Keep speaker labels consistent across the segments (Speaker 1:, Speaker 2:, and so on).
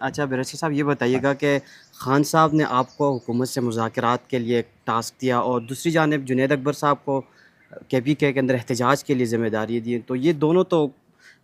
Speaker 1: अच्छा बैरिस्टर साहब ये बताइएगा कि खान साहब ने आपको हुकूमत से मुज़ाकरात के लिए एक टास्क दिया और दूसरी जानिब जुनैद अकबर साहब को केपीके के अंदर एहतजाज के लिए ज़िम्मेदारी दी, तो ये दोनों तो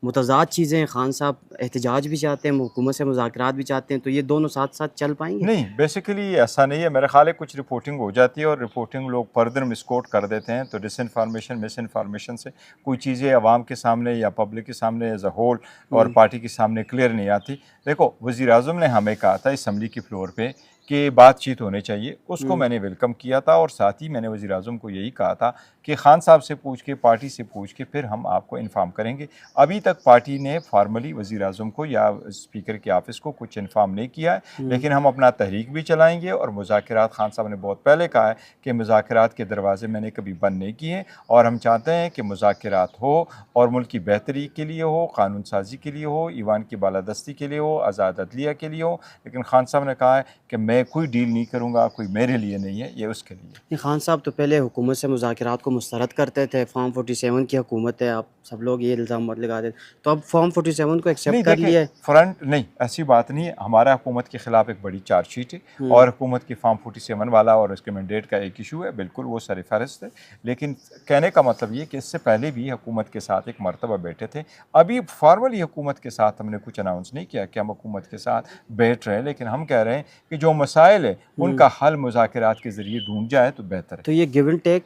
Speaker 1: मुतज़ाद चीज़ें हैं। खान साहब एहतजाज भी चाहते हैं, हुकूमत से मुज़ाकरात भी चाहते हैं, तो ये दोनों साथ-साथ चल पाएँगे?
Speaker 2: नहीं, बेसिकली ऐसा नहीं है। मेरा ख़्याल है कुछ रिपोर्टिंग हो जाती है और रिपोर्टिंग लोग फर्दर मिसकोट कर देते हैं, तो डिसइन्फॉर्मेशन, मिसइन्फॉर्मेशन से कोई चीज़ें अवाम के सामने या पब्लिक के सामने एज़ अ होल और
Speaker 1: हुँ,
Speaker 2: पार्टी के सामने क्लियर नहीं आती। देखो, वज़ीर-ए-आज़म ने हमें कहा था असम्बली की फ्लोर पे कि बातचीत होनी चाहिए, उसको
Speaker 1: हुँ,
Speaker 2: मैंने वेलकम किया था और साथ ही मैंने वज़ीर-ए-आज़म को यही कहा था कि खान साहब से पूछ के, पार्टी से पूछ के फिर हम आपको इन्फॉर्म करेंगे। अभी तक पार्टी ने फॉर्मली वज़ीर-ए-आज़म को या स्पीकर के ऑफ़िस को कुछ इन्फॉर्म नहीं किया है,
Speaker 1: हुँ,
Speaker 2: लेकिन हम अपना तहरीक भी चलाएँगे और मुज़ाकरात खान साहब ने बहुत पहले कहा है कि मुज़ाकरात के दरवाज़े मैंने कभी बंद नहीं किए और हम चाहते हैं कि मुज़ाकरात हो और मुल्क की बेहतरी के लिए हो, कानून साज़ी के लिए हो, ईवान की बालादस्ती के लिए हो, आज़ाद अदलिया के लिए हो। लेकिन खान साहब ने कहा है कि मैं कोई डील नहीं करूँगा, कोई मेरे लिए नहीं है, ये उसके लिए है।
Speaker 1: नहीं खान साहब तो पहले हुकूमत से मुज़ाकरात को मुस्तरद करते थे, फॉर्म 47 की हुकूमत है, आप सब लोग ये इल्ज़ाम मत लगाते, तो अब फॉर्म 47 को एक्सेप्ट
Speaker 2: नहीं
Speaker 1: कर
Speaker 2: देखिए,
Speaker 1: लिया है।
Speaker 2: फ्रंट नहीं, ऐसी बात नहीं है। हमारा हुकूमत के खिलाफ एक बड़ी चार्जशीट है
Speaker 1: हुँ,
Speaker 2: और हुकूमत की फॉर्म 47 वाला और उसके मैंडेट का एक इशू है, बिल्कुल वो सर-ए-फ़हरिस्त है। लेकिन कहने का मतलब ये कि इससे पहले भी हुकूमत के साथ एक मरतबा बैठे थे। अभी फॉर्मली हुकूमत के साथ हमने कुछ अनाउंस नहीं किया कि हम हुकूमत के साथ बैठ रहे हैं, लेकिन हम कह रहे हैं कि जो मसाइल है,
Speaker 1: हुँ,
Speaker 2: उनका हल मुज़ाकरात के ज़रिए ढूँढ जाए तो बेहतर है।
Speaker 1: तो ये गिव एंड टेक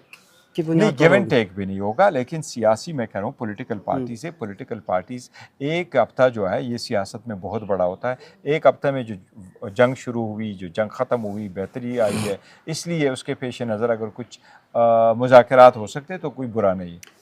Speaker 1: की
Speaker 2: नहीं,
Speaker 1: बुनियाद पर
Speaker 2: गिव एंड
Speaker 1: होगा?
Speaker 2: टेक भी नहीं होगा, लेकिन सियासी मैं कह रहा हूँ
Speaker 1: हुँ,
Speaker 2: पॉलिटिकल पार्टीज़ एक हफ़्ता जो है ये सियासत में बहुत बड़ा होता है। एक हफ़्ते में जो जंग शुरू हुई, जो जंग ख़त्म हुई, बेहतरी आई है, इसलिए उसके पेश नज़र अगर कुछ मुज़ाकरात हो सकते हैं तो कोई बुरा नहीं है।